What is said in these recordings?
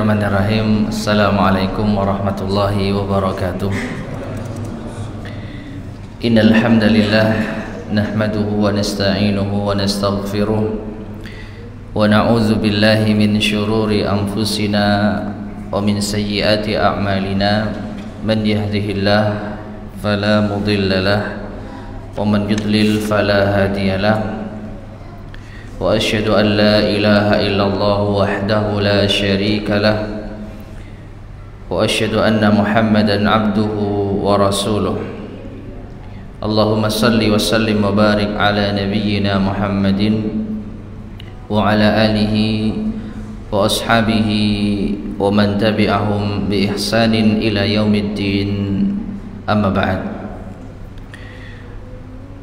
Bismillahirrahmanirrahim. Assalamualaikum warahmatullahi wabarakatuh. Innal hamdalillah nahmaduhu wa nasta'inuhu wa nastaghfiruh wa na'udzu billahi min syururi anfusina wa min sayyiati a'malina. Man yahdihillah fala mudhillalah wa man yudlil fala hadiyalah. Wa asyhadu an la ilaha illallah wahdahu la syarika lah wa asyhadu anna Muhammadan abduhu wa rasuluh. Allahumma salli wa sallim wa barik ala nabiyyina Muhammadin wa ala alihi wa ashabihi wa man tabi'ahum bi ihsanin ila yaumiddin. Amma ba'd.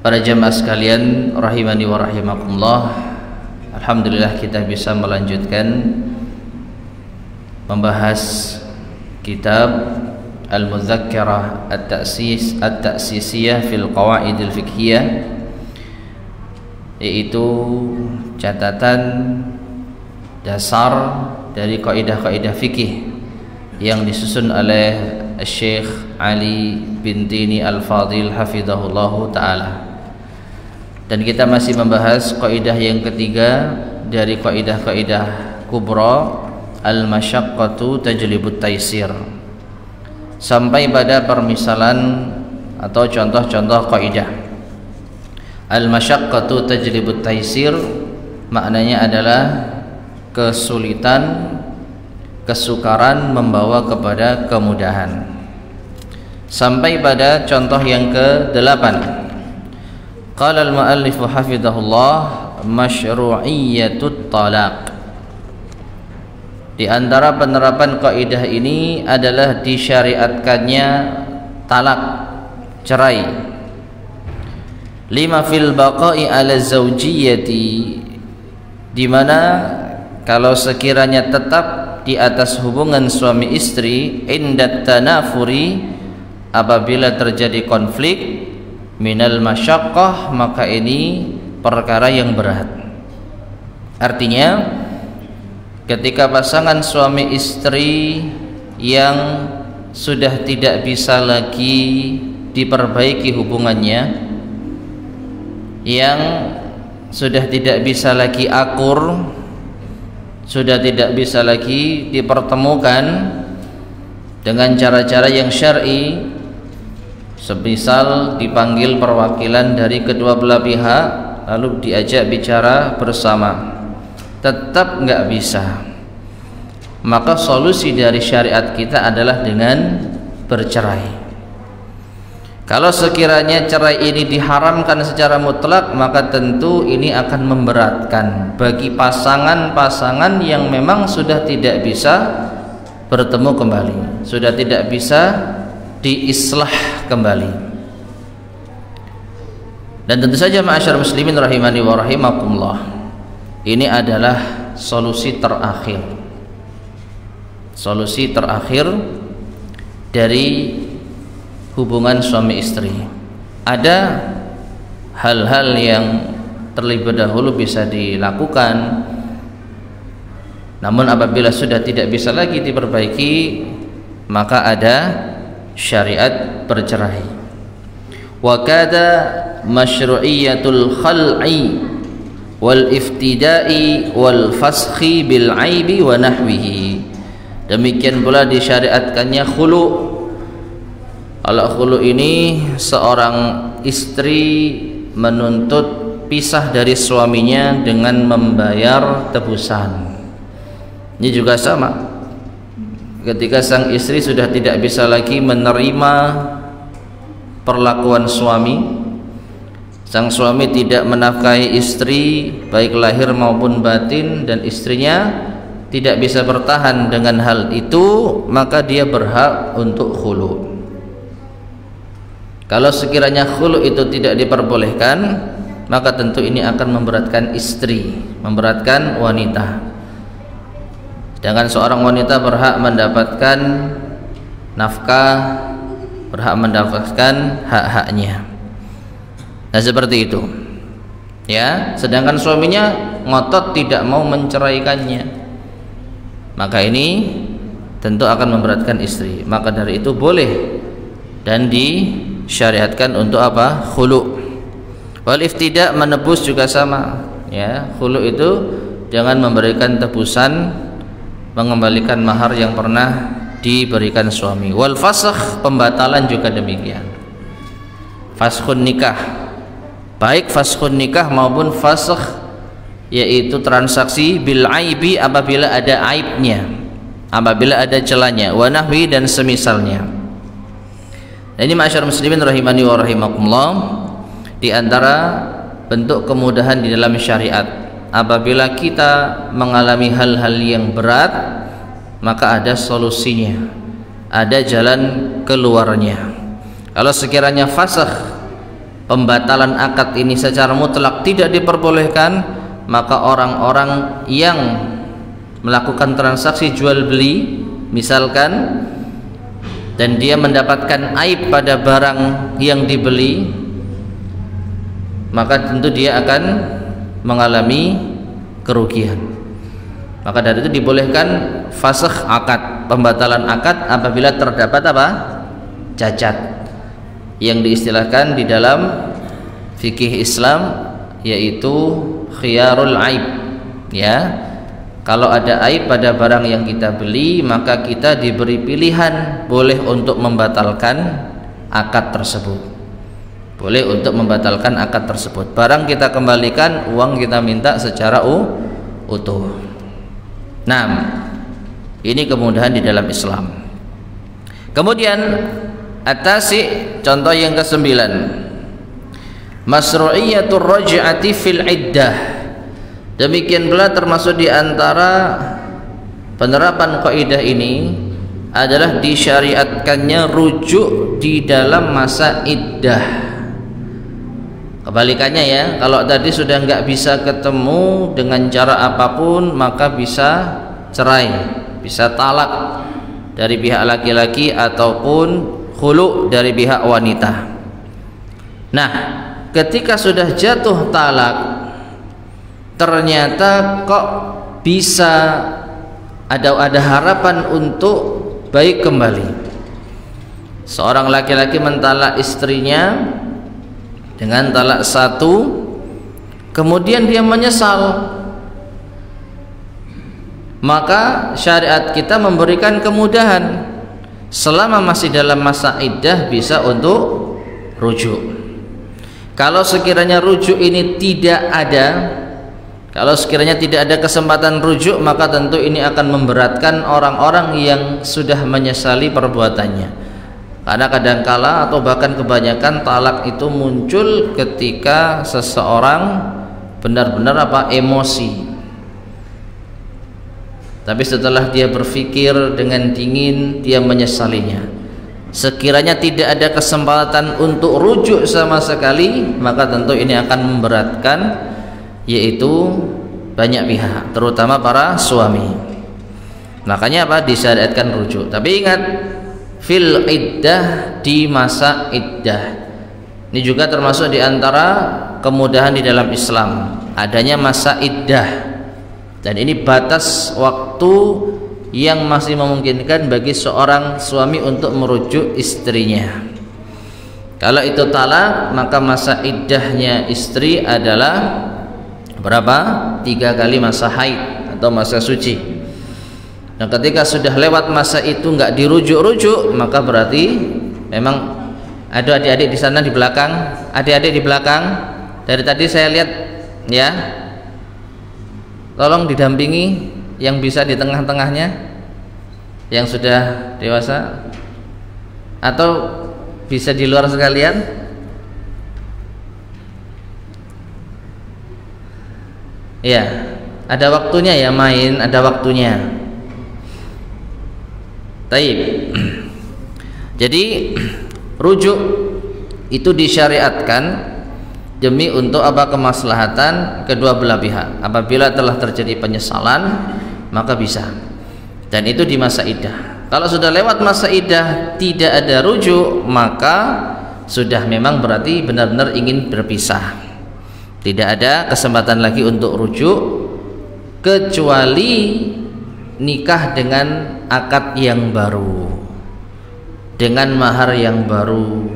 Para jamaah sekalian rahimani wa rahimakumullah, alhamdulillah kita bisa melanjutkan membahas kitab Al-Mudzakkirah At-Ta'sisiyah fil Qawaidil Fiqhiyah, yaitu catatan dasar dari kaidah-kaidah fikih yang disusun oleh Syekh Ali bin Tini Al-Fadil hafizahullahu ta'ala. Dan kita masih membahas kaidah yang ketiga dari kaidah-kaidah kubra, al-masyaqqatu tajlibut taisir, sampai pada permisalan atau contoh-contoh kaidah. Al-masyaqqatu tajlibut taisir maknanya adalah kesulitan, kesukaran membawa kepada kemudahan. Sampai pada contoh yang ke-8. Qala al-muallif hafizahullah masyru'iyyatut talaq. Di antara penerapan kaidah ini adalah disyariatkannya talak, cerai. Lima fil baqa'i ala zawjiyyati, di mana kalau sekiranya tetap di atas hubungan suami istri, indat tanafuri, apabila terjadi konflik, minal masyaqqah, maka ini perkara yang berat. Artinya ketika pasangan suami istri yang sudah tidak bisa lagi diperbaiki hubungannya, yang sudah tidak bisa lagi akur, sudah tidak bisa lagi dipertemukan dengan cara-cara yang syar'i, semisal dipanggil perwakilan dari kedua belah pihak lalu diajak bicara bersama, tetap nggak bisa, maka solusi dari syariat kita adalah dengan bercerai. Kalau sekiranya cerai ini diharamkan secara mutlak, maka tentu ini akan memberatkan bagi pasangan-pasangan yang memang sudah tidak bisa bertemu kembali, sudah tidak bisa diislah kembali. Dan tentu saja ma'asyar muslimin rahimani wa rahimakumullah, ini adalah solusi terakhir, solusi terakhir dari hubungan suami istri. Ada hal-hal yang terlebih dahulu bisa dilakukan, namun apabila sudah tidak bisa lagi diperbaiki, maka ada syariat bercerai. Wa kada masyru'iyatul khal'i wal iftida'i wal faskhi bil aibi wa nahwihi. Demikian pula disyariatkannya khulu. Al-khulu ini seorang istri menuntut pisah dari suaminya dengan membayar tebusan. Ini juga sama. Ketika sang istri sudah tidak bisa lagi menerima perlakuan suami, sang suami tidak menafkahi istri baik lahir maupun batin, dan istrinya tidak bisa bertahan dengan hal itu, maka dia berhak untuk khulu. Kalau sekiranya khulu itu tidak diperbolehkan, maka tentu ini akan memberatkan istri, memberatkan wanita. Sedangkan seorang wanita berhak mendapatkan nafkah, berhak mendapatkan hak-haknya. Nah seperti itu. Ya, sedangkan suaminya ngotot tidak mau menceraikannya, maka ini tentu akan memberatkan istri. Maka dari itu boleh dan disyariatkan untuk apa? Khulu. Wal iftida, menebus juga sama ya. Khulu itu jangan memberikan tebusan, mengembalikan mahar yang pernah diberikan suami. Wal fasakh, pembatalan juga demikian. Faskhun nikah, baik faskhun nikah maupun fasakh, yaitu transaksi bil aibi, apabila ada aibnya, apabila ada celahnya, wa nahwi, dan semisalnya. Dan ini ma'asyar muslimin rahimani wa rahimakumullah, di antara bentuk kemudahan di dalam syariat, apabila kita mengalami hal-hal yang berat, maka ada solusinya, ada jalan keluarnya. Kalau sekiranya fasakh, pembatalan akad ini secara mutlak tidak diperbolehkan, maka orang-orang yang melakukan transaksi jual beli misalkan, dan dia mendapatkan aib pada barang yang dibeli, maka tentu dia akan mengalami kerugian. Maka dari itu dibolehkan fasakh akad, pembatalan akad apabila terdapat apa? Cacat, yang diistilahkan di dalam fikih Islam yaitu khiyarul aib ya. Kalau ada aib pada barang yang kita beli, maka kita diberi pilihan, boleh untuk membatalkan akad tersebut, boleh untuk membatalkan akad tersebut. Barang kita kembalikan, uang kita minta secara utuh. Nah, ini kemudahan di dalam Islam. Kemudian atasi, contoh yang ke-9, masru'iyatur raj'ati fil iddah. Demikian pula termasuk di antara penerapan kaidah ini adalah disyariatkannya rujuk di dalam masa iddah. Kebalikannya ya, kalau tadi sudah nggak bisa ketemu dengan cara apapun, maka bisa cerai, bisa talak dari pihak laki-laki ataupun khulu dari pihak wanita. Nah, ketika sudah jatuh talak, ternyata kok bisa ada harapan untuk baik kembali. Seorang laki-laki mentalak istrinya dengan talak satu, kemudian dia menyesal, maka syariat kita memberikan kemudahan selama masih dalam masa iddah bisa untuk rujuk. Kalau sekiranya rujuk ini tidak ada, kalau sekiranya tidak ada kesempatan rujuk, maka tentu ini akan memberatkan orang-orang yang sudah menyesali perbuatannya. Karena kadangkala atau bahkan kebanyakan talak itu muncul ketika seseorang benar-benar emosi. Tapi setelah dia berpikir dengan dingin, dia menyesalinya. Sekiranya tidak ada kesempatan untuk rujuk sama sekali, maka tentu ini akan memberatkan, yaitu banyak pihak, terutama para suami. Makanya apa? Disyariatkan rujuk. Tapi ingat, fil iddah, di masa iddah. Ini juga termasuk di antara kemudahan di dalam Islam, adanya masa iddah. Dan ini batas waktu yang masih memungkinkan bagi seorang suami untuk merujuk istrinya. Kalau itu talak, maka masa iddahnya istri adalah berapa? 3 kali masa haid atau masa suci. Dan ketika sudah lewat masa itu nggak dirujuk-rujuk, maka berarti memang ada adik-adik di sana di belakang, adik-adik di belakang. Dari tadi saya lihat ya, tolong didampingi yang bisa di tengah-tengahnya, yang sudah dewasa, atau bisa di luar sekalian. Ya, ada waktunya ya main, ada waktunya. Taib. Jadi rujuk itu disyariatkan demi untuk apa? Kemaslahatan kedua belah pihak. Apabila telah terjadi penyesalan, maka bisa. Dan itu di masa iddah. Kalau sudah lewat masa iddah tidak ada rujuk, maka sudah memang berarti benar-benar ingin berpisah. Tidak ada kesempatan lagi untuk rujuk, kecuali nikah dengan akad yang baru, dengan mahar yang baru,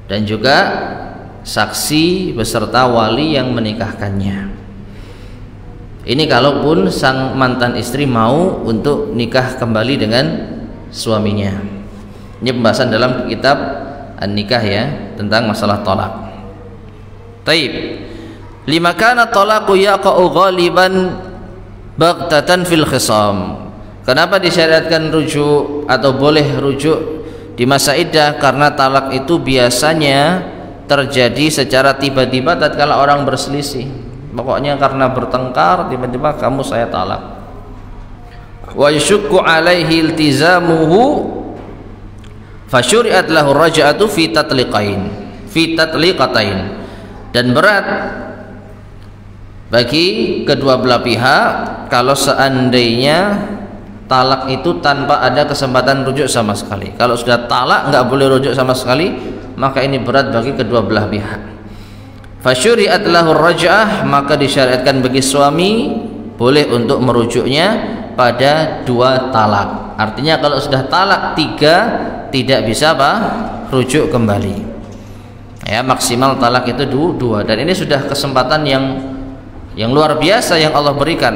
dan juga saksi beserta wali yang menikahkannya. Ini kalaupun sang mantan istri mau untuk nikah kembali dengan suaminya. Ini pembahasan dalam kitab An-Nikah ya, tentang masalah talak. Taib. Lima kana talaqu yaqa'u ghaliban baghtatan fil khisam. Kenapa disyariatkan rujuk atau boleh rujuk di masa iddah? Karena talak itu biasanya terjadi secara tiba-tiba tatkala orang berselisih. Pokoknya karena bertengkar tiba-tiba kamu saya talak. Wa yashukku alaihi iltizamuhu fasyuri'at lahu raj'atu fi tatliqatain. Dan berat bagi kedua belah pihak kalau seandainya talak itu tanpa ada kesempatan rujuk sama sekali. Kalau sudah talak nggak boleh rujuk sama sekali, maka ini berat bagi kedua belah pihak. Fasyuri'at lahu raj'ah, maka disyariatkan bagi suami boleh untuk merujuknya pada 2 talak. Artinya kalau sudah talak 3 tidak bisa apa? Rujuk kembali. Ya, maksimal talak itu 2. Dan ini sudah kesempatan yang luar biasa yang Allah berikan.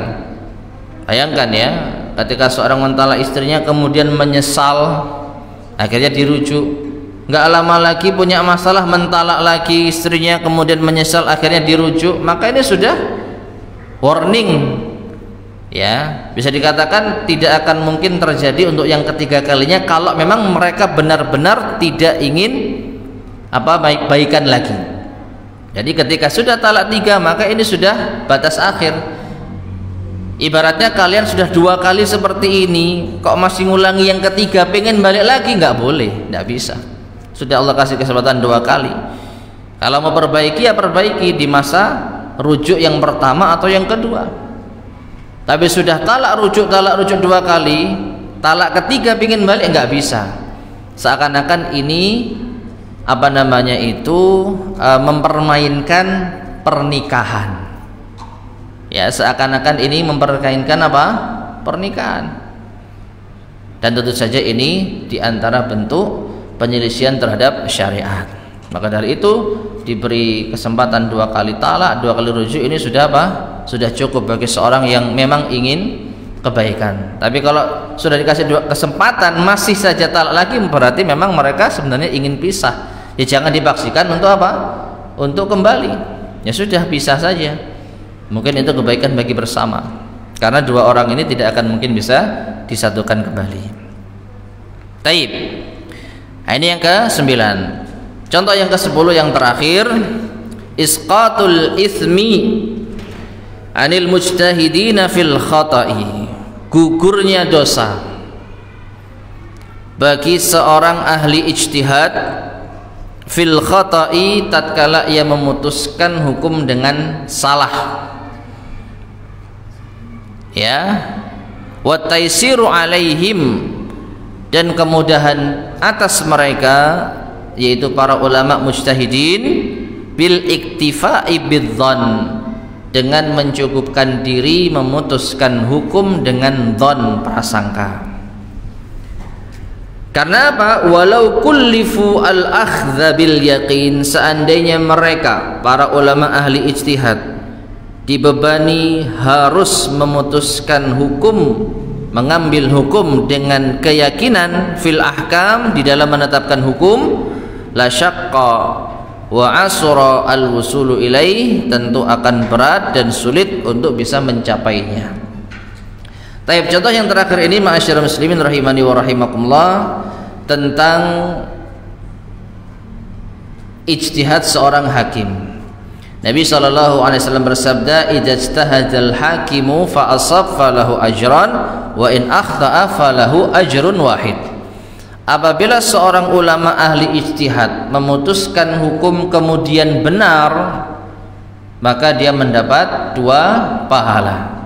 Bayangkan ya, ketika seorang mentalak istrinya kemudian menyesal, akhirnya dirujuk. Nggak lama lagi punya masalah, mentalak lagi istrinya, kemudian menyesal, akhirnya dirujuk. Maka ini sudah warning ya, bisa dikatakan tidak akan mungkin terjadi untuk yang ketiga kalinya kalau memang mereka benar-benar tidak ingin baik-baikan lagi. Jadi ketika sudah talak 3, maka ini sudah batas akhir. Ibaratnya kalian sudah 2 kali seperti ini, kok masih ngulangi yang ketiga, pengen balik lagi, nggak boleh, nggak bisa. Sudah Allah kasih kesempatan 2 kali. Kalau mau perbaiki ya perbaiki di masa rujuk yang pertama atau yang kedua. Tapi sudah talak rujuk 2 kali, talak ketiga pengen balik, nggak bisa. Seakan-akan ini mempermainkan pernikahan. Ya, seakan-akan ini mempermainkan pernikahan. Dan tentu saja ini diantara bentuk penyelisihan terhadap syariat. Maka dari itu diberi kesempatan 2 kali talak, 2 kali rujuk, ini sudah sudah cukup bagi seorang yang memang ingin kebaikan. Tapi kalau sudah dikasih 2 kesempatan masih saja talak lagi, berarti memang mereka sebenarnya ingin pisah. Ya jangan dipaksakan untuk untuk kembali. Ya sudah, pisah saja. Mungkin itu kebaikan bagi bersama. Karena 2 orang ini tidak akan mungkin bisa disatukan kembali. Taib. Nah, ini yang ke-9. Contoh yang ke-10 yang terakhir, isqatul ithmi anil mujtahidina fil khata'i. Gugurnya dosa bagi seorang ahli ijtihad fil khata'i tatkala ia memutuskan hukum dengan salah. Ya, wa taisiru alaihim, dan kemudahan atas mereka yaitu para ulama mujtahidin bil iktifa'i bidzan, dengan mencukupkan diri memutuskan hukum dengan dzan, prasangka. Karena apa? Walau kullifu al-akhdha bil yaqin, seandainya mereka para ulama ahli ijtihad dibebani harus memutuskan hukum, mengambil hukum dengan keyakinan fil ahkam, di dalam menetapkan hukum, la syaqqa wa asra al wusulu ilaih, tentu akan berat dan sulit untuk bisa mencapainya. Taib, contoh yang terakhir ini ma'asyiral muslimin rahimani wa rahimakumullah, tentang ijtihad seorang hakim. Nabi SAW bersabda, idza ijtahadal hakimu fa asab falahu ajran wa in akhta'a falahu ajrun wahid. Apabila seorang ulama ahli ijtihad memutuskan hukum kemudian benar, maka dia mendapat 2 pahala.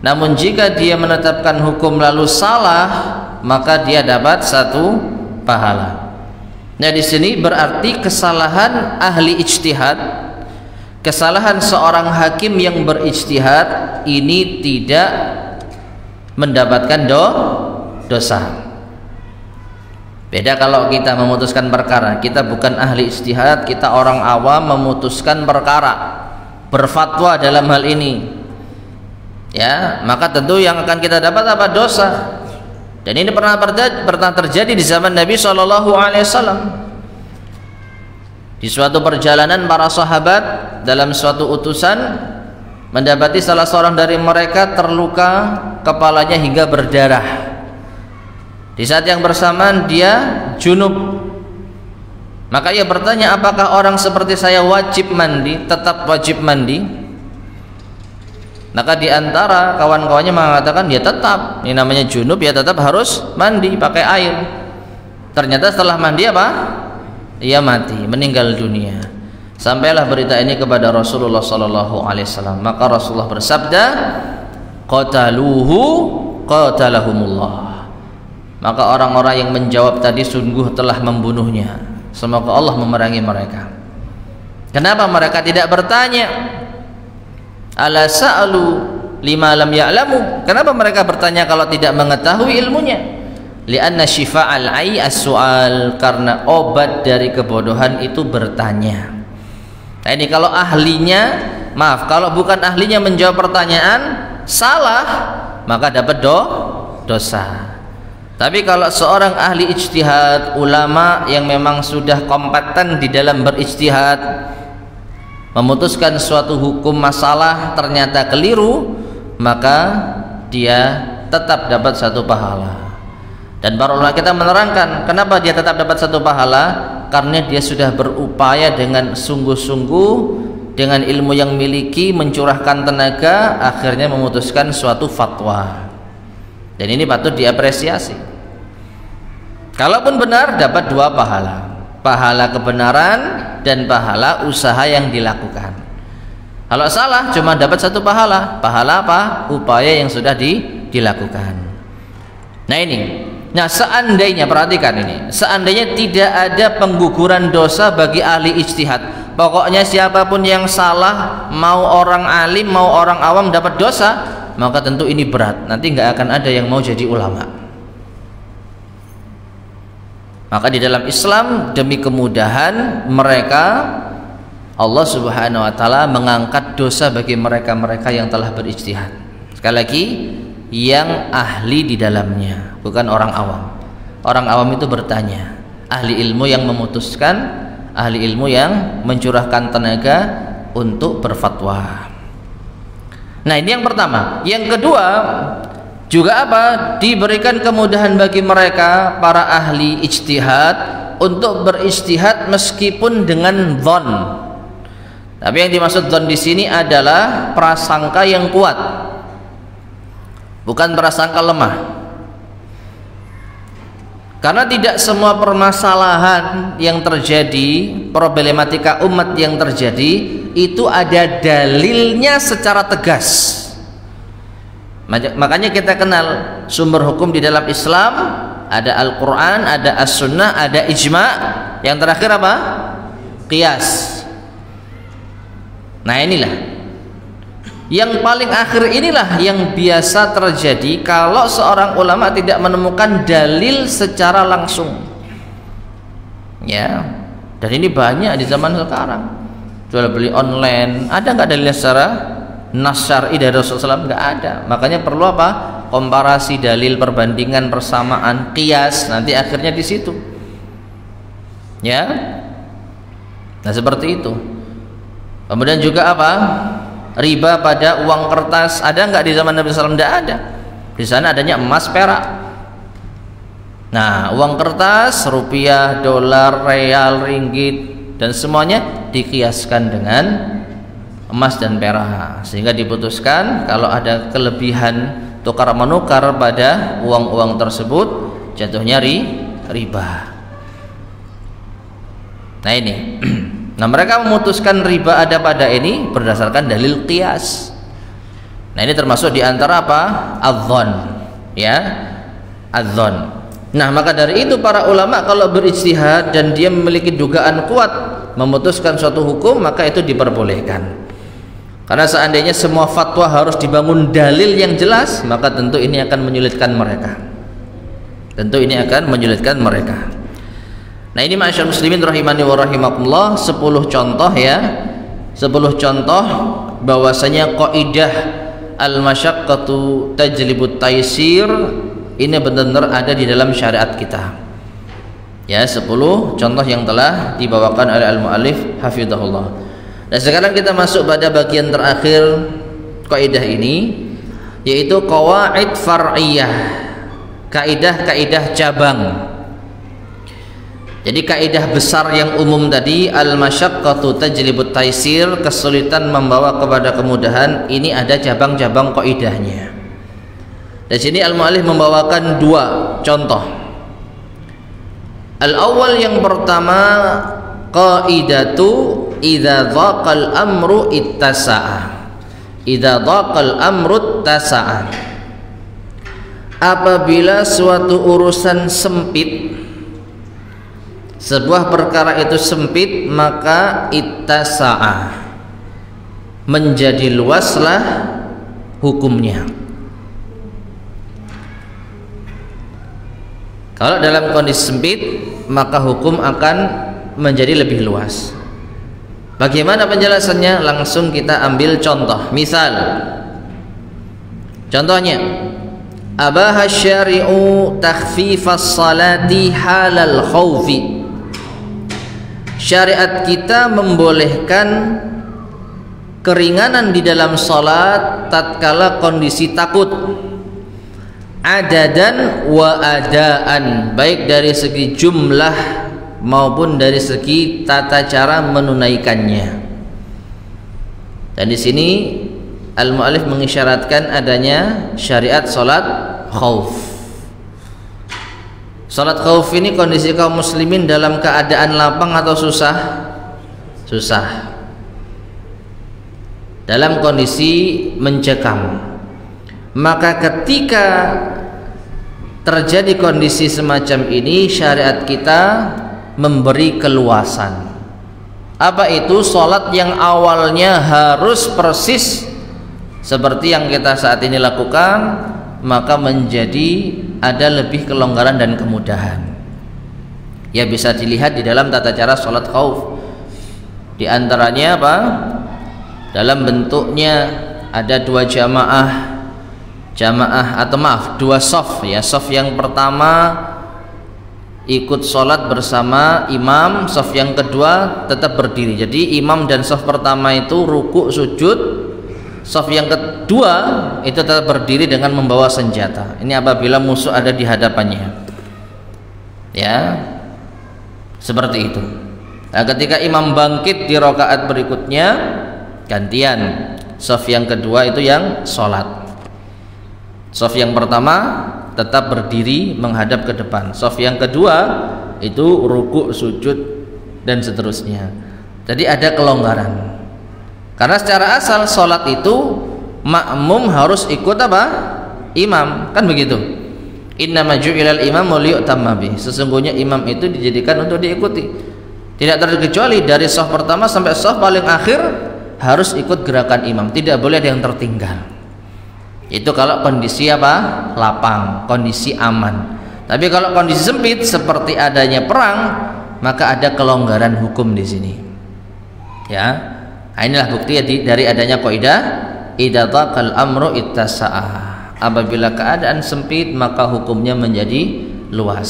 Namun jika dia menetapkan hukum lalu salah, maka dia dapat 1 pahala. Nah, di sini berarti kesalahan ahli ijtihad, kesalahan seorang hakim yang berijtihad ini tidak mendapatkan dosa. Beda kalau kita memutuskan perkara, kita bukan ahli ijtihad, kita orang awam memutuskan perkara, berfatwa dalam hal ini, ya, maka tentu yang akan kita dapat apa? Dosa. Dan ini pernah terjadi di zaman Nabi SAW. Di suatu perjalanan para sahabat dalam suatu utusan mendapati salah seorang dari mereka terluka kepalanya hingga berdarah. Di saat yang bersamaan dia junub. Maka ia bertanya, apakah orang seperti saya wajib mandi? Tetap wajib mandi? Maka di antara kawan-kawannya mengatakan, ya tetap, ini namanya junub, ya tetap harus mandi pakai air. Ternyata setelah mandi apa? Ia mati, meninggal dunia. Sampailah berita ini kepada Rasulullah SAW. Maka Rasulullah bersabda, qataluhu qatalahumullah. Maka orang-orang yang menjawab tadi sungguh telah membunuhnya. Semoga Allah memerangi mereka. Kenapa mereka tidak bertanya? Ala sa'alu lima lam ya'lamu. Kenapa mereka bertanya kalau tidak mengetahui ilmunya? Li'anna syifa'al ai as-su'al, karena obat dari kebodohan itu bertanya. Nah ini kalau ahlinya, kalau bukan ahlinya menjawab pertanyaan salah, maka dapat dosa. Tapi kalau seorang ahli ijtihad, ulama yang memang sudah kompeten di dalam berijtihad, memutuskan suatu hukum masalah ternyata keliru, maka dia tetap dapat satu pahala. Dan para ulama kita menerangkan kenapa dia tetap dapat satu pahala, karena dia sudah berupaya dengan sungguh-sungguh, dengan ilmu yang miliki, mencurahkan tenaga, akhirnya memutuskan suatu fatwa. Dan ini patut diapresiasi. Kalaupun benar, dapat dua pahala, pahala kebenaran dan pahala usaha yang dilakukan. Kalau salah cuma dapat satu pahala. Pahala apa? Upaya yang sudah dilakukan. Nah ini, seandainya, perhatikan ini, seandainya tidak ada pengguguran dosa bagi ahli ijtihad, pokoknya siapapun yang salah, mau orang alim mau orang awam dapat dosa, maka tentu ini berat. Nanti nggak akan ada yang mau jadi ulama. Maka di dalam Islam, demi kemudahan mereka, Allah Subhanahu wa taala mengangkat dosa bagi mereka-mereka yang telah berijtihad. Sekali lagi, yang ahli di dalamnya, bukan orang awam. Orang awam itu bertanya, ahli ilmu yang memutuskan, ahli ilmu yang mencurahkan tenaga untuk berfatwa. Nah, ini yang pertama. Yang kedua, juga apa? Diberikan kemudahan bagi mereka para ahli ijtihad untuk berijtihad meskipun dengan dzon. Tapi yang dimaksud dzon di sini adalah prasangka yang kuat, bukan prasangka lemah. Karena tidak semua permasalahan yang terjadi, problematika umat yang terjadi itu ada dalilnya secara tegas. Makanya kita kenal sumber hukum di dalam Islam, ada Al-Quran, ada As-Sunnah, ada Ijma', yang terakhir apa? Qiyas. Nah inilah yang paling akhir, inilah yang biasa terjadi kalau seorang ulama tidak menemukan dalil secara langsung, ya. Dan ini banyak di zaman sekarang, jual beli online, ada nggak dalilnya secara nas syar'i dari Rasulullah SAW? Nggak ada. Makanya perlu apa? Komparasi, dalil, perbandingan, persamaan, qiyas. Nanti akhirnya di situ, ya. Nah seperti itu. Kemudian juga apa? Riba pada uang kertas, ada nggak di zaman Nabi SAW? Nggak ada. Di sana adanya emas, perak. Nah uang kertas, rupiah, dolar, real, ringgit, dan semuanya dikiaskan dengan emas dan perak, sehingga diputuskan kalau ada kelebihan tukar menukar pada uang-uang tersebut, jatuhnya riba. Nah ini nah mereka memutuskan riba ada pada ini berdasarkan dalil qiyas. Nah ini termasuk diantara apa? Adzon, ya, adzon. Nah maka dari itu para ulama kalau berijtihad dan dia memiliki dugaan kuat memutuskan suatu hukum, maka itu diperbolehkan. Karena seandainya semua fatwa harus dibangun dalil yang jelas, maka tentu ini akan menyulitkan mereka. Tentu ini akan menyulitkan mereka. Nah, ini ma'asyiral muslimin rahimani wa rahimakumullah, 10 contoh ya. 10 contoh bahwasanya kaidah al-masyaqqatu tajlibut taysir ini benar-benar ada di dalam syariat kita. Ya, 10 contoh yang telah dibawakan oleh al-muallif hafizahullah. Dan sekarang kita masuk pada bagian terakhir kaidah ini, yaitu qawaid far'iyah, kaidah-kaidah cabang. Jadi kaidah besar yang umum tadi, al-masyaqqatu tajlibut taysir, kesulitan membawa kepada kemudahan, ini ada cabang-cabang kaidahnya. Di sini al-muallif membawakan 2 contoh. Al-awwal, yang pertama, qaidatu idza dhaqal amru ittasa'a. Idza dhaqal amru ittasa'a. Apabila suatu urusan sempit, sebuah perkara itu sempit, maka ittasa'a, menjadi luaslah hukumnya. Kalau dalam kondisi sempit, maka hukum akan menjadi lebih luas. Bagaimana penjelasannya? Langsung kita ambil contoh. Misal, contohnya, abaha syari'u takhfifas salati halal khawfi. Syariat kita membolehkan keringanan di dalam salat tatkala kondisi takut. Adadan wa adaan, baik dari segi jumlah maupun dari segi tata cara menunaikannya. Dan di sini al-muallif mengisyaratkan adanya syariat salat khauf. Salat khauf ini kondisi kaum muslimin dalam keadaan lapang atau susah? Susah. Dalam kondisi mencekam. Maka ketika terjadi kondisi semacam ini, syariat kita memberi keluasan. Apa itu? Salat yang awalnya harus persis seperti yang kita saat ini lakukan, maka menjadi ada lebih kelonggaran dan kemudahan. Ya, bisa dilihat di dalam tata cara salat khauf. Di antaranya apa? Dalam bentuknya ada 2 jamaah atau maaf 2 shaf ya. Shaf yang pertama ikut sholat bersama imam, shaf yang kedua tetap berdiri. Jadi imam dan shaf pertama itu ruku sujud, shaf yang kedua itu tetap berdiri dengan membawa senjata. Ini apabila musuh ada di hadapannya. Ya, seperti itu. Nah, ketika imam bangkit di rakaat berikutnya, gantian, shaf yang kedua itu yang sholat. Shaf yang pertama tetap berdiri menghadap ke depan. Shaf yang kedua itu ruku, sujud dan seterusnya. Jadi ada kelonggaran. Karena secara asal sholat itu makmum harus ikut apa? Imam, kan begitu. Innama ju'ilal imamu liyu'tamma bih. Sesungguhnya imam itu dijadikan untuk diikuti. Tidak terkecuali dari shaf pertama sampai shaf paling akhir harus ikut gerakan imam. Tidak boleh ada yang tertinggal. Itu kalau kondisi apa? Lapang, kondisi aman. Tapi kalau kondisi sempit seperti adanya perang, maka ada kelonggaran hukum di sini. Ya. Nah, inilah bukti dari adanya kaidah idza dhaqal amru ittasa'a. Apabila keadaan sempit, maka hukumnya menjadi luas.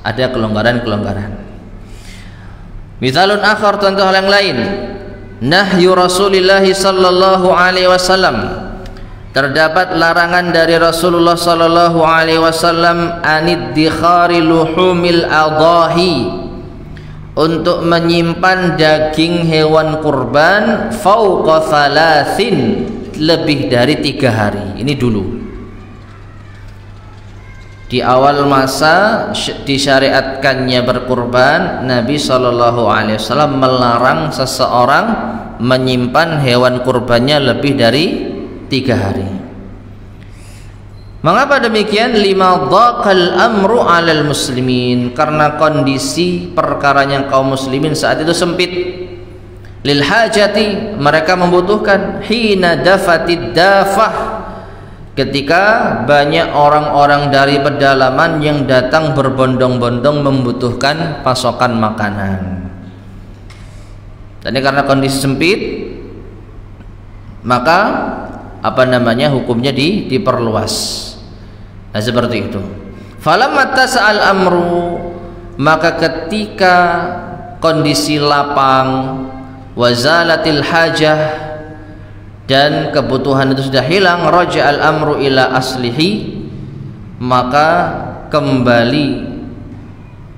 Ada kelonggaran-kelonggaran. Misalun akhar, contoh yang lain. Nahyu Rasulillah sallallahu alaihi wasallam. Terdapat larangan dari Rasulullah sallallahu alaihi wasallam aniddikhari luhumil adahi, untuk menyimpan daging hewan kurban fauqa thalathin, lebih dari 3 hari. Ini dulu di awal masa disyariatkannya berkurban, Nabi sallallahu alaihi wasallam melarang seseorang menyimpan hewan kurbannya lebih dari 3 hari. Mengapa demikian? Lima dhaqal amru 'alal muslimin, karena kondisi perkaranya kaum muslimin saat itu sempit. lil hajati, mereka membutuhkan, hina dafatid dafah, ketika banyak orang-orang dari pedalaman yang datang berbondong-bondong membutuhkan pasokan makanan. Dan ini karena kondisi sempit, maka hukumnya diperluas. Nah, seperti itu. Falamma tasa'al amru, maka ketika kondisi lapang, wazalatil hajah, dan kebutuhan itu sudah hilang, raja'al amru ila aslihi, maka kembali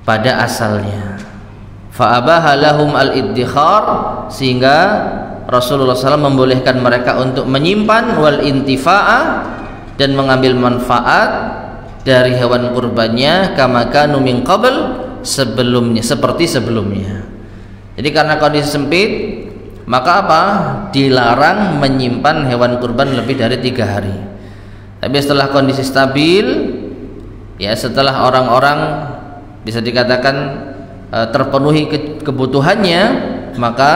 pada asalnya. Fa'abaha lahum al-iddikhar, sehingga Rasulullah SAW membolehkan mereka untuk menyimpan, wal intifa'a, dan mengambil manfaat dari hewan kurbannya, kama kanu min qabl, sebelumnya, seperti sebelumnya. Jadi karena kondisi sempit, maka dilarang menyimpan hewan kurban lebih dari 3 hari. Tapi setelah kondisi stabil, ya setelah orang-orang bisa dikatakan terpenuhi kebutuhannya, maka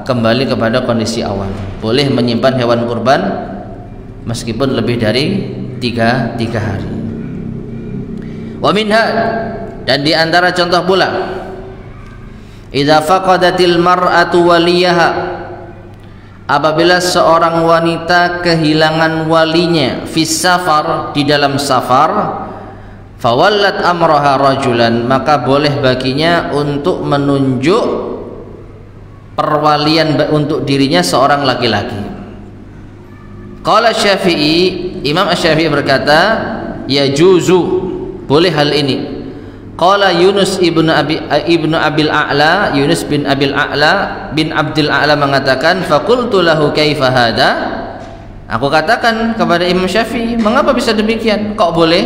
kembali kepada kondisi awal. Boleh menyimpan hewan kurban meskipun lebih dari 3 hari. Wa minha, dan di antara contoh pula, idza faqadatil mar'atu waliyaha, apabila seorang wanita kehilangan walinya, fis safar, di dalam safar, fawallat amraha rajulan, maka boleh baginya untuk menunjuk perwalian untuk dirinya seorang laki-laki. Qala Syafi'i, Imam Asy-Syafi'i berkata, ya juzu, boleh hal ini. Qala Yunus ibnu Abil A'la, Yunus bin Abil A'la bin Abdul A'la mengatakan, faqultu lahu kaifa hada, aku katakan kepada Imam Syafi'i, mengapa bisa demikian? Kok boleh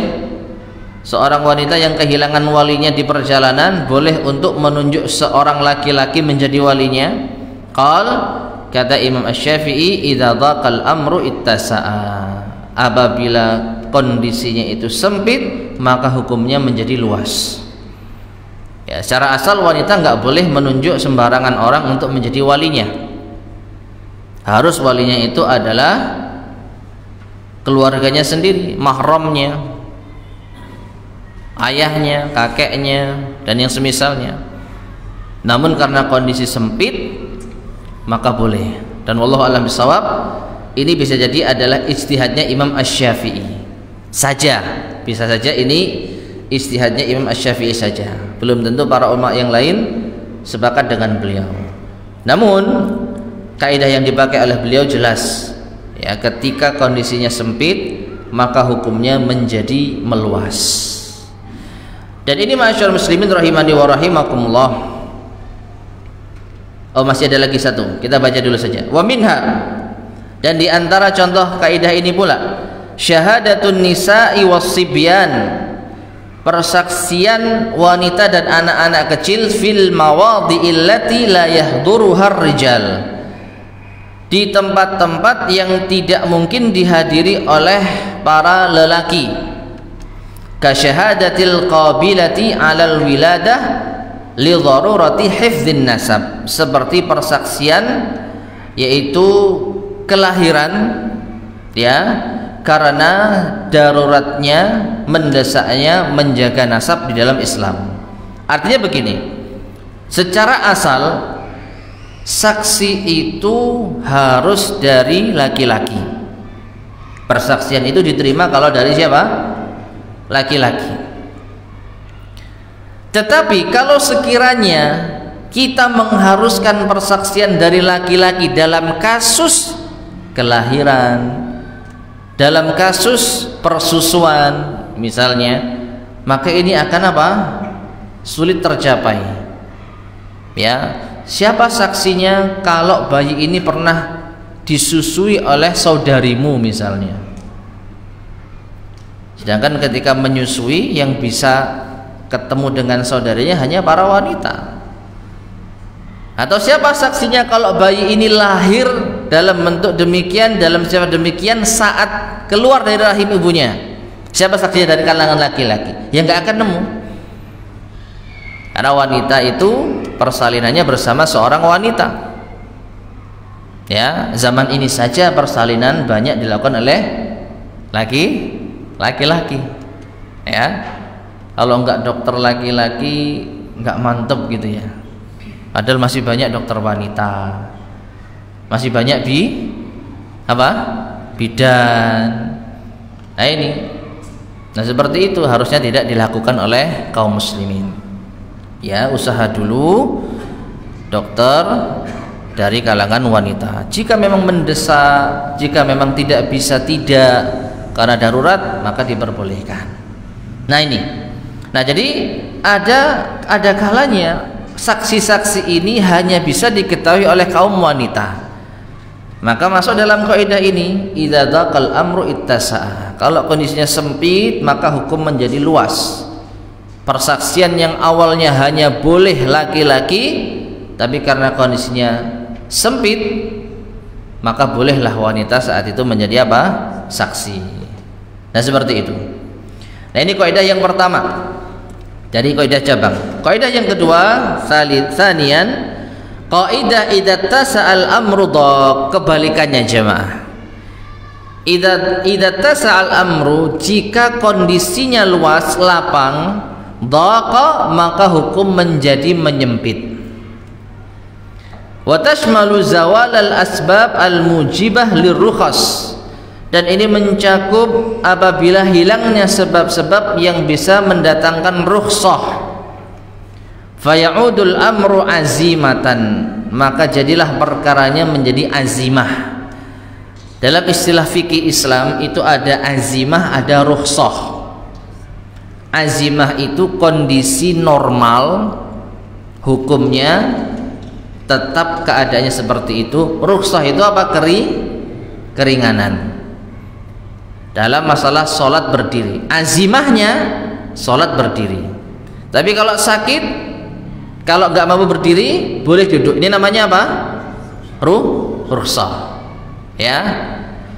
seorang wanita yang kehilangan walinya di perjalanan boleh untuk menunjuk seorang laki-laki menjadi walinya? Qal, kata Imam Asy-Syafi'i, idza dhaqal amru ittasa'a, apabila kondisinya itu sempit, maka hukumnya menjadi luas. Ya, secara asal wanita nggak boleh menunjuk sembarangan orang untuk menjadi walinya. Harus walinya itu adalah keluarganya sendiri, mahramnya, ayahnya, kakeknya, dan yang semisalnya. Namun karena kondisi sempit, maka boleh. Dan wallahu a'lam bishawab, ini bisa jadi adalah ijtihadnya Imam Asy-Syafi'i saja, bisa saja ini ijtihadnya Imam Asy-Syafi'i saja, belum tentu para ulama yang lain sepakat dengan beliau. Namun kaidah yang dipakai oleh beliau jelas, ya, ketika kondisinya sempit maka hukumnya menjadi meluas. Dan ini ma'asyiral muslimin rahimani wa rahimakumullah. Oh, masih ada lagi satu, kita baca dulu saja. Wa minha, dan di antara contoh kaidah ini pula, syahadatun nisa'i wassibyan, persaksian wanita dan anak-anak kecil, fil mawadhi'il lati la yahduruhar rijal, di tempat-tempat yang tidak mungkin dihadiri oleh para lelaki. Ka syahadatil qabilati 'alal wiladah li dharurati hifdzin nasab, seperti persaksian yaitu kelahiran, ya, karena daruratnya, mendesaknya menjaga nasab di dalam Islam. Artinya begini, secara asal saksi itu harus dari laki-laki. Persaksian itu diterima kalau dari siapa? Laki-laki. Tetapi kalau sekiranya kita mengharuskan persaksian dari laki-laki dalam kasus kelahiran, dalam kasus persusuan misalnya, maka ini akan sulit tercapai. Ya, siapa saksinya kalau bayi ini pernah disusui oleh saudarimu misalnya? Sedangkan ketika menyusui yang bisa ketemu dengan saudarinya hanya para wanita. Atau siapa saksinya kalau bayi ini lahir dalam bentuk demikian, dalam siapa demikian saat keluar dari rahim ibunya? Siapa saksinya dari kalangan laki-laki? Ya nggak akan nemu. Karena wanita itu persalinannya bersama seorang wanita. Ya, zaman ini saja persalinan banyak dilakukan oleh laki-laki. Ya, kalau enggak dokter laki-laki enggak mantep gitu ya. Padahal masih banyak dokter wanita, masih banyak bidan. Nah ini, nah seperti itu harusnya tidak dilakukan oleh kaum muslimin. Ya, usaha dulu dokter dari kalangan wanita. Jika memang mendesak, jika memang tidak bisa karena darurat, maka diperbolehkan. Nah ini, nah jadi ada kalanya saksi-saksi ini hanya bisa diketahui oleh kaum wanita. Maka masuk dalam kaidah ini, idza dzaqal amru ittasa'a. Kalau kondisinya sempit, maka hukum menjadi luas. Persaksian yang awalnya hanya boleh laki-laki, tapi karena kondisinya sempit, maka bolehlah wanita saat itu menjadi apa? Saksi. Nah, seperti itu. Nah, ini kaidah yang pertama dari kaidah cabang. Kaidah yang kedua, tsaniyan, kaidah idza tasa'al amru kebalikannya jemaah. Idza tasa'al amru, jika kondisinya luas, lapang, dhaqa, maka hukum menjadi menyempit. Wa tashmalu zawal al-asbab al-mujibah lirrukhas, dan ini mencakup apabila hilangnya sebab-sebab yang bisa mendatangkan rukhsah. Faya'udul amru azimatan, maka jadilah perkaranya menjadi azimah. Dalam istilah fikih Islam itu ada azimah, ada rukhsah. Azimah itu kondisi normal, hukumnya tetap keadaannya seperti itu. Rukhsah itu apa? Keringanan. Dalam masalah sholat berdiri, azimahnya sholat berdiri. Tapi kalau sakit, kalau nggak mampu berdiri, boleh duduk. Ini namanya apa? Rukhsah. Ya,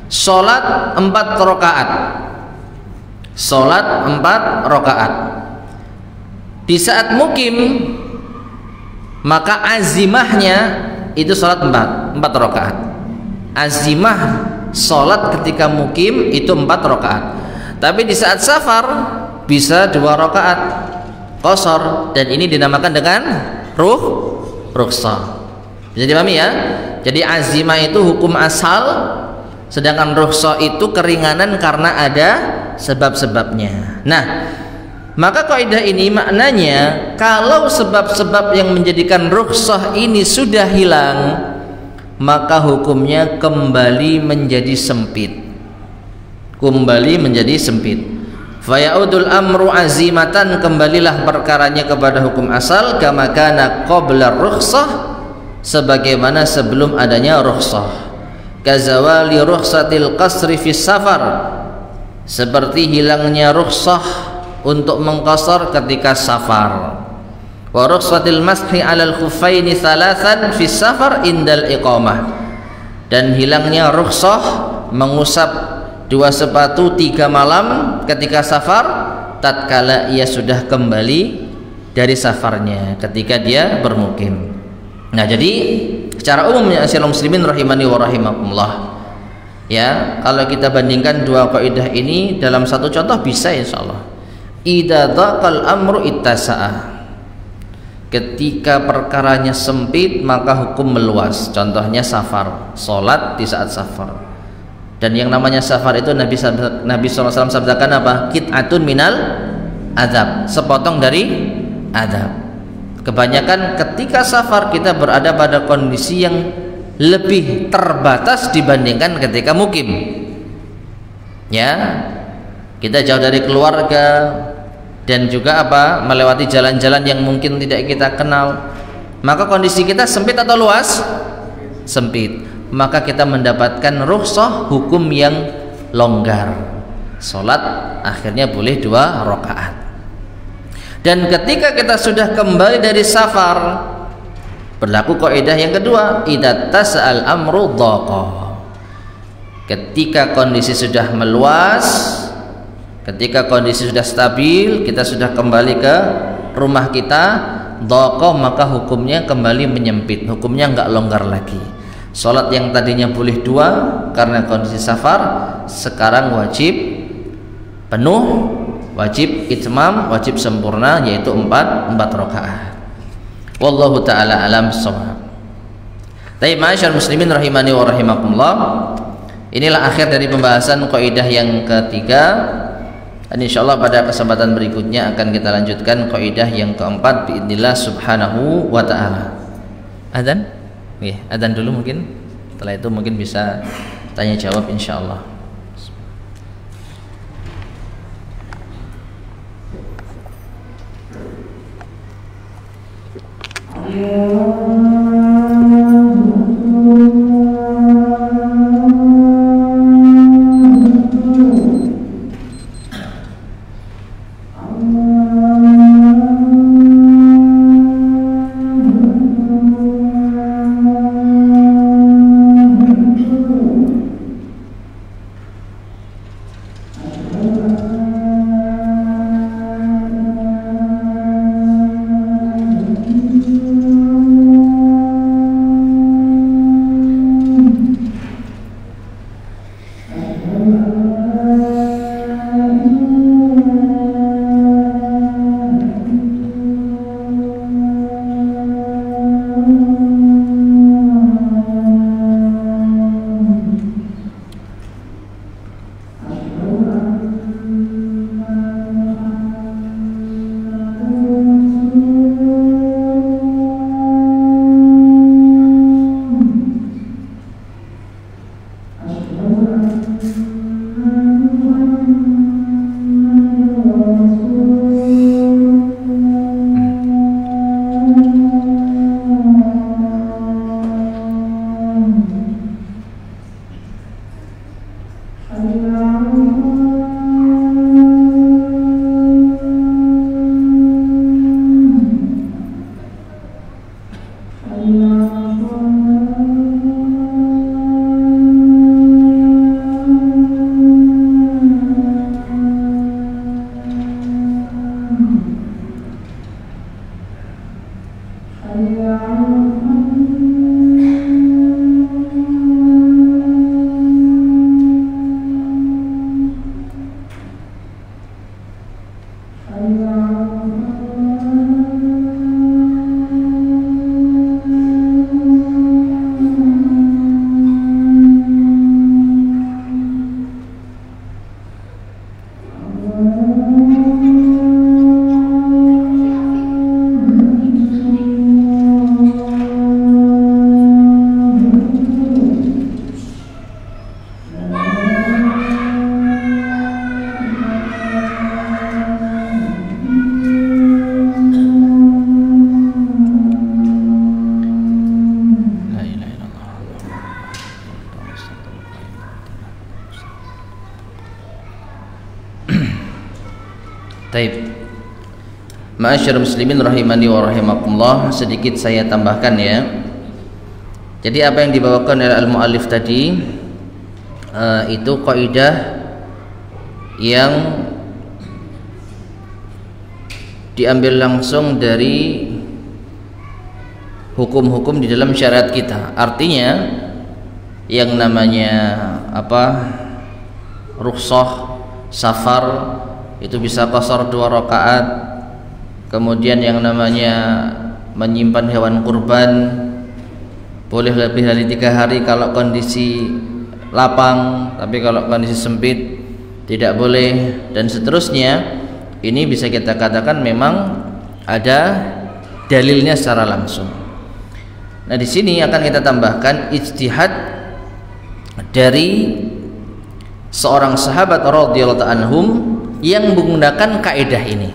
sholat 4 rakaat. Sholat 4 rakaat. Di saat mukim, maka azimahnya itu sholat 4 rakaat. Azimah sholat ketika mukim itu 4 rakaat. Tapi di saat safar bisa 2 rakaat qasar, dan ini dinamakan dengan rukhsah. Bisa dipahami ya? Jadi azimah itu hukum asal, sedangkan rukhsah itu keringanan karena ada sebab-sebabnya. Nah, maka kaidah ini maknanya kalau sebab-sebab yang menjadikan rukhsah ini sudah hilang, maka hukumnya kembali menjadi sempit. Kembali menjadi sempit. Faya'udul amru azimatan, kembalilah perkaranya kepada hukum asal, kama kana qabla rukhsah, sebagaimana sebelum adanya rukhsah. Kazawali rukhsatil qasri fis safar, seperti hilangnya rukhsah untuk mengqasar ketika safar. Wa rukhsatil mashi 'alal khuffaini thalathan fis safar indal iqamah, dan hilangnya rukhsah mengusap 2 sepatu 3 malam ketika safar, tatkala ia sudah kembali dari safarnya ketika dia bermukim. Nah, jadi secara umumnya asal muslimin rahimani wa rahimakumullah, ya, kalau kita bandingkan dua kaidah ini dalam satu contoh bisa insyaallah. Idza dhaqal amru ittasa'a, ketika perkaranya sempit maka hukum meluas. Contohnya safar, sholat di saat safar. Dan yang namanya safar itu Nabi SAW sabdakan apa? Qit'atun minal azab, sepotong dari azab. Kebanyakan ketika safar kita berada pada kondisi yang lebih terbatas dibandingkan ketika mukim. Ya, kita jauh dari keluarga dan juga apa? Melewati jalan-jalan yang mungkin tidak kita kenal. Maka kondisi kita sempit atau luas? Sempit. Maka kita mendapatkan rukhsah, hukum yang longgar. Sholat akhirnya boleh 2 rakaat. Dan ketika kita sudah kembali dari safar, berlaku kaidah yang kedua, idza tas'al amru dhaqa. Ketika kondisi sudah meluas, ketika kondisi sudah stabil, kita sudah kembali ke rumah kita, dhaqa, maka hukumnya kembali menyempit, hukumnya enggak longgar lagi. Sholat yang tadinya boleh 2 karena kondisi safar, sekarang wajib penuh, wajib itmam, wajib sempurna, yaitu 4 rakaat. Wallahu ta'ala alam shawab. Baik, ma'asyar muslimin rahimani wa rahimakumullah. Inilah akhir dari pembahasan kaidah yang ketiga. Dan insyaallah pada kesempatan berikutnya akan kita lanjutkan kaidah yang keempat biidznillah subhanahu wa ta'ala. Adzan? Oke, adzan dulu mungkin. Setelah itu mungkin bisa tanya jawab insyaallah. Taib. Ma'asyar muslimin rahimani wa rahimakumullah, sedikit saya tambahkan ya. Jadi apa yang dibawakan oleh al-muallif tadi itu kaidah yang diambil langsung dari hukum-hukum di dalam syariat kita. Artinya yang namanya rukhsah safar itu bisa qasar 2 rakaat. Kemudian yang namanya menyimpan hewan kurban boleh lebih dari 3 hari kalau kondisi lapang, tapi kalau kondisi sempit tidak boleh, dan seterusnya. Ini bisa kita katakan memang ada dalilnya secara langsung. Nah, di sini akan kita tambahkan ijtihad dari seorang sahabat radhiyallahu anhum yang menggunakan kaidah ini,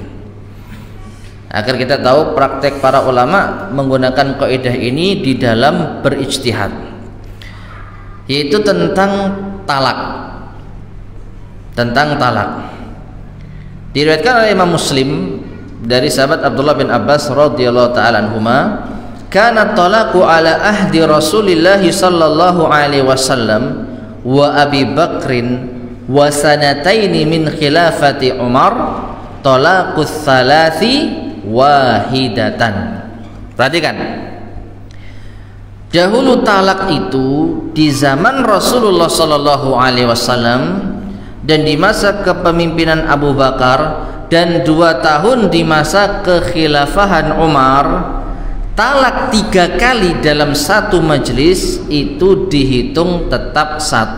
agar kita tahu praktek para ulama menggunakan kaidah ini di dalam berijtihad, yaitu tentang talak. Diriwayatkan oleh Imam Muslim dari sahabat Abdullah bin Abbas radhiyallahu taala anhuma, kana talaqu ala ahdi Rasulillah sallallahu alaihi wasallam wa Abi Bakrin wa sanataini min khilafati Umar talaqus salasi wahidatan. Perhatikan, Dahulu talak itu di zaman Rasulullah Sallallahu Alaihi Wasallam dan di masa kepemimpinan Abu Bakar dan 2 tahun di masa kekhilafahan Umar, talak 3 kali dalam satu majelis itu dihitung tetap 1.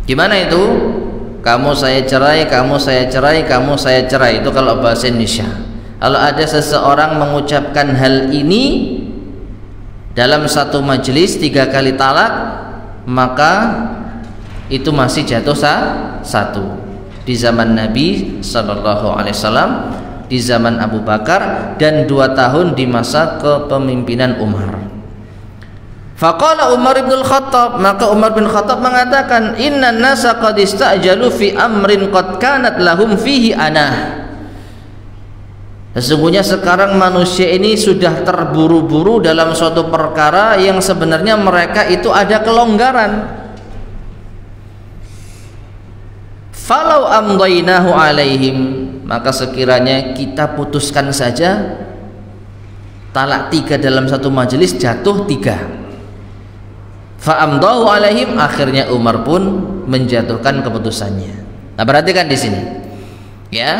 Gimana itu? Kamu saya cerai, kamu saya cerai, kamu saya cerai. Itu kalau bahasa Indonesia. Kalau ada seseorang mengucapkan hal ini dalam satu majelis 3 kali talak, maka itu masih jatuh 1. Di zaman Nabi Sallallahu Alaihi Wasallam, di zaman Abu Bakar, dan 2 tahun di masa kepemimpinan Umar. Faqala Umar bin Khattab, maka Umar bin Khattab mengatakan, innan nasa qad ista'jalu fi amrin qad kanat lahum fihi anah. Sesungguhnya sekarang manusia ini sudah terburu-buru dalam suatu perkara yang sebenarnya mereka itu ada kelonggaran. Falau amdainahu alaihim, maka sekiranya kita putuskan saja talak 3 dalam satu majelis, jatuh 3. Fa amdahu alaihim, akhirnya Umar pun menjatuhkan keputusannya. Nah, perhatikan di sini. Ya,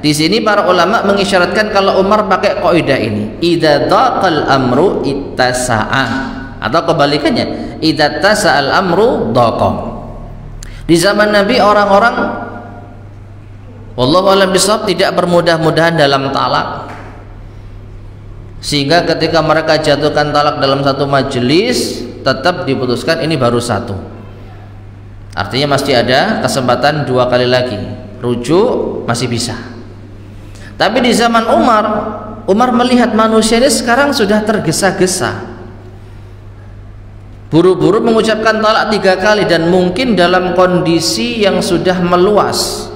di sini para ulama mengisyaratkan kalau Umar pakai kaidah ini, idza daqal amru ittasa'a, atau kebalikannya, idza tasa'al amru daqa. Di zaman Nabi orang-orang wallahu a'lam bishawab tidak bermudah-mudahan dalam talak, sehingga ketika mereka jatuhkan talak dalam satu majelis tetap diputuskan ini baru 1. Artinya masih ada kesempatan 2 kali lagi, rujuk masih bisa. Tapi di zaman Umar melihat manusia ini sekarang sudah tergesa-gesa, buru-buru mengucapkan talak 3 kali, dan mungkin dalam kondisi yang sudah meluas.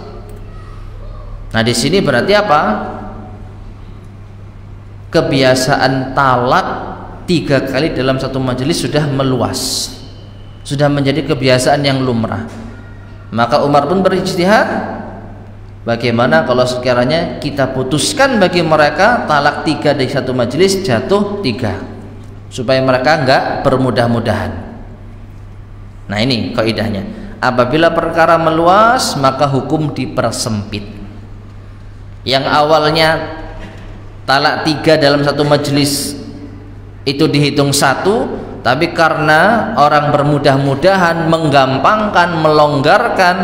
Nah, di sini berarti apa? Kebiasaan talak 3 kali dalam satu majelis sudah meluas, sudah menjadi kebiasaan yang lumrah. Maka Umar pun berijtihad, bagaimana kalau sekiranya kita putuskan bagi mereka talak 3 dari satu majelis, jatuh 3, supaya mereka enggak bermudah-mudahan. Nah, ini kaidahnya. Apabila perkara meluas, maka hukum dipersempit. Yang awalnya talak 3 dalam satu majelis itu dihitung 1, tapi karena orang bermudah-mudahan, menggampangkan, melonggarkan,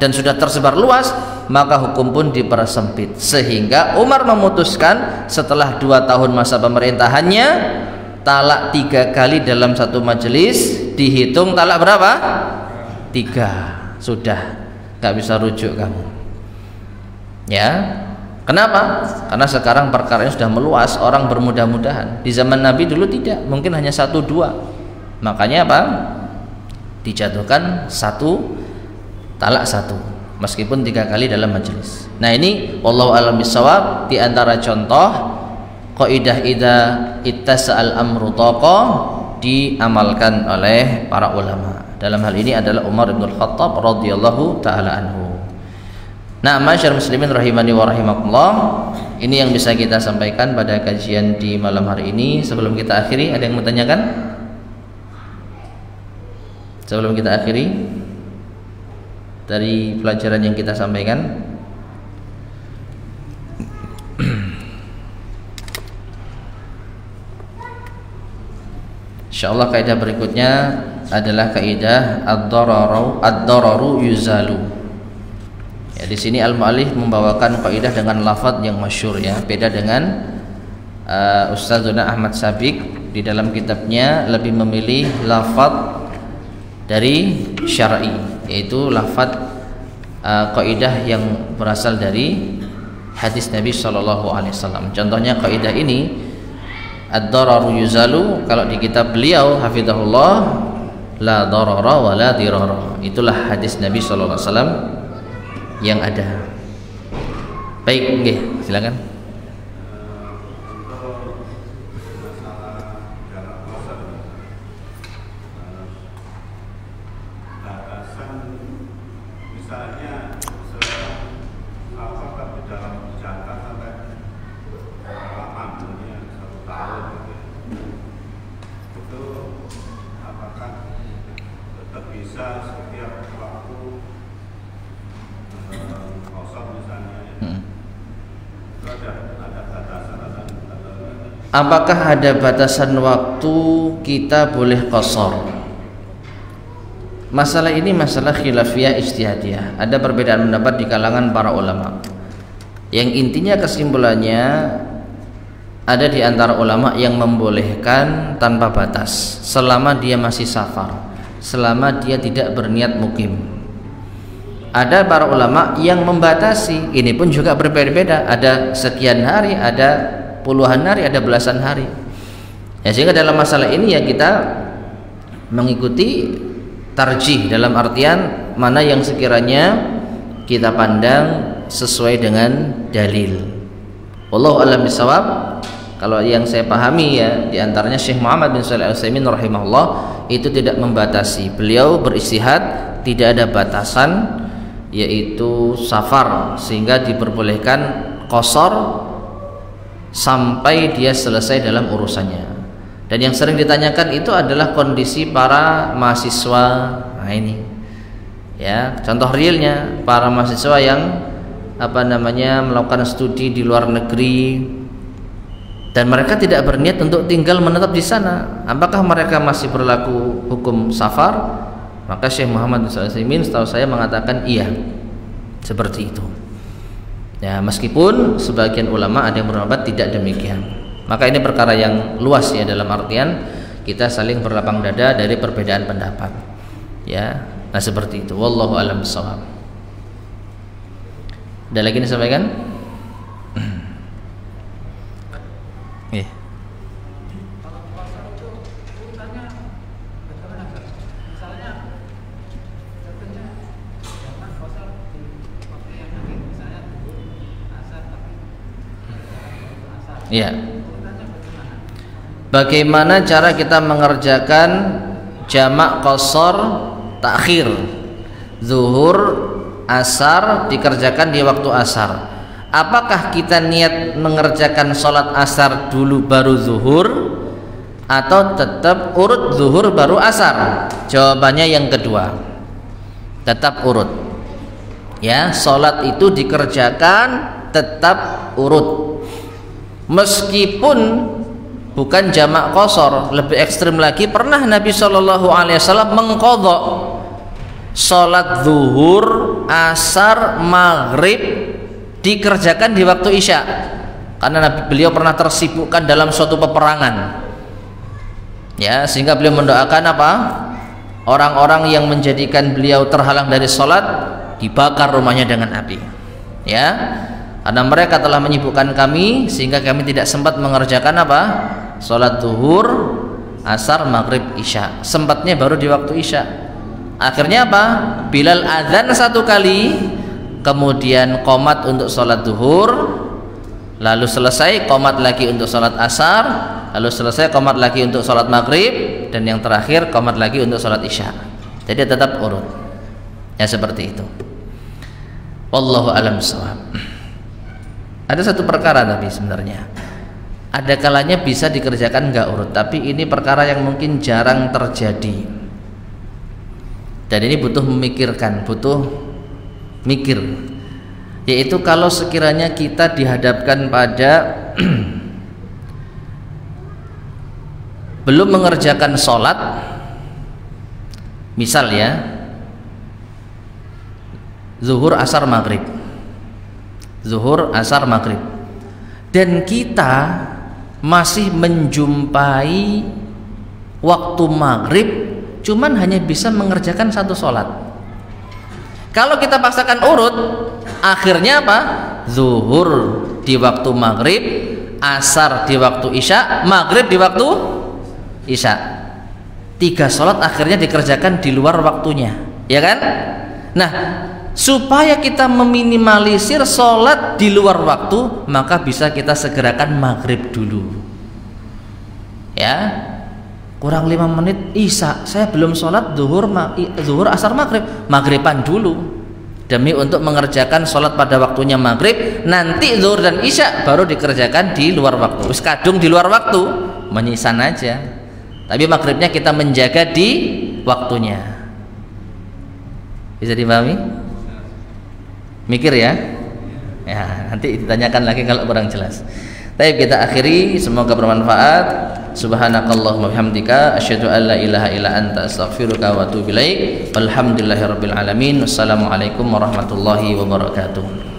dan sudah tersebar luas, maka hukum pun dipersempit. Sehingga Umar memutuskan setelah 2 tahun masa pemerintahannya, talak 3 kali dalam satu majelis dihitung talak berapa? 3. Sudah, nggak bisa rujuk kamu. Ya, kenapa? Karena sekarang perkara ini sudah meluas, orang bermudah-mudahan. Di zaman Nabi dulu tidak, mungkin hanya 1-2. Makanya apa? Dijatuhkan 1, talak 1, meskipun 3 kali dalam majelis. Nah, ini wallahu a'lam bishawab, di antara contoh kaidah idza ittasa'al amru taqa diamalkan oleh para ulama. Dalam hal ini adalah Umar bin Khattab radhiyallahu taala anhu. Nah, masyarakat muslimin rahimani wa rahimakumullah, ini yang bisa kita sampaikan pada kajian di malam hari ini. Sebelum kita akhiri, ada yang mau tanyakan? Sebelum kita akhiri dari pelajaran yang kita sampaikan, insyaallah kaidah berikutnya adalah kaidah ad-dararu yuzalu. Ya, di sini al-mu'allif membawakan kaidah dengan lafaz yang masyhur, ya, beda dengan Ustazuna Ahmad Sabiq di dalam kitabnya lebih memilih lafaz dari syar'i, yaitu lafaz kaidah yang berasal dari hadis Nabi sallallahu alaihi wasallam. Contohnya kaidah ini, ad-dararu yuzalu, kalau di kitab beliau hafizahullah, la darara wa la dirara. Itulah hadis Nabi sallallahu alaihi wasallam yang ada. Baik, nggih, silakan. Apakah ada batasan waktu kita boleh qashar? Masalah ini masalah khilafiyah ijtihadiyah. Ada perbedaan pendapat di kalangan para ulama. Yang intinya kesimpulannya ada di antara ulama yang membolehkan tanpa batas selama dia masih safar, selama dia tidak berniat mukim. Ada para ulama yang membatasi, ini pun juga berbeda-beda. Ada sekian hari, ada puluhan hari, ada belasan hari. Ya, sehingga dalam masalah ini ya kita mengikuti tarjih, dalam artian mana yang sekiranya kita pandang sesuai dengan dalil. Wallahu a'lam bishawab. Kalau yang saya pahami ya, di antaranya Syekh Muhammad bin Shalih Al-Utsaimin rahimahullah itu tidak membatasi. Beliau beristihad tidak ada batasan, yaitu safar, sehingga diperbolehkan qashar sampai dia selesai dalam urusannya. Dan yang sering ditanyakan itu adalah kondisi para mahasiswa. Nah ini ya, contoh realnya para mahasiswa yang melakukan studi di luar negeri dan mereka tidak berniat untuk tinggal menetap di sana. Apakah mereka masih berlaku hukum safar? Maka Syekh Muhammad bin Shalih Al-Utsaimin setahu saya mengatakan iya, seperti itu. Ya, meskipun sebagian ulama ada yang berpendapat tidak demikian. Maka ini perkara yang luas ya, dalam artian kita saling berlapang dada dari perbedaan pendapat. Ya, nah seperti itu. Wallahu a'lam bishawab. Ada lagi disampaikan? Iya. Ya. Bagaimana cara kita mengerjakan jamak qashar takhir? Zuhur, asar dikerjakan di waktu asar. Apakah kita niat mengerjakan sholat asar dulu baru zuhur, atau tetap urut zuhur baru asar? Jawabannya yang kedua, tetap urut. Ya, sholat itu dikerjakan tetap urut. Meskipun bukan jamak qashar, lebih ekstrim lagi, pernah Nabi SAW mengqadha sholat zuhur, asar, maghrib dikerjakan di waktu isya, karena beliau pernah tersibukkan dalam suatu peperangan. Ya, sehingga beliau mendoakan apa? Orang-orang yang menjadikan beliau terhalang dari sholat dibakar rumahnya dengan api. Ya, karena mereka telah menyibukkan kami sehingga kami tidak sempat mengerjakan apa? Sholat zuhur, asar, maghrib, isya. Sempatnya baru di waktu isya. Akhirnya apa? Bilal azan satu kali, kemudian qomat untuk sholat zuhur, lalu selesai qomat lagi untuk sholat asar, lalu selesai qomat lagi untuk sholat maghrib, dan yang terakhir qomat lagi untuk sholat isya. Jadi tetap urut. Ya seperti itu. Wallahu a'lam bishawab. Ada satu perkara tapi sebenarnya ada kalanya bisa dikerjakan nggak urut, tapi ini perkara yang mungkin jarang terjadi dan ini butuh memikirkan, butuh mikir, yaitu kalau sekiranya kita dihadapkan pada belum mengerjakan sholat, misal ya zuhur, asar, maghrib, zuhur, asar, maghrib, dan kita masih menjumpai waktu maghrib cuman hanya bisa mengerjakan satu sholat. Kalau kita paksakan urut, akhirnya apa? Zuhur di waktu maghrib, asar di waktu isya, maghrib di waktu isya. 3 sholat akhirnya dikerjakan di luar waktunya, ya kan? Nah, supaya kita meminimalisir sholat di luar waktu, maka bisa kita segerakan maghrib dulu. Ya, kurang 5 menit isya, saya belum sholat zuhur, asar, maghrib, maghriban dulu demi untuk mengerjakan sholat pada waktunya maghrib. Nanti zuhur dan isya baru dikerjakan di luar waktu. Wis kadung di luar waktu, menyisan aja, tapi maghribnya kita menjaga di waktunya. Bisa dipahami? Mikir ya. Ya, nanti ditanyakan lagi kalau kurang jelas. Tapi kita akhiri, semoga bermanfaat. Subhanakallahumma bihamdika asyhadu an la ilaha illa anta astaghfiruka wa atubu ilaik. Walhamdulillahirabbil alamin. Wassalamualaikum warahmatullahi wabarakatuh.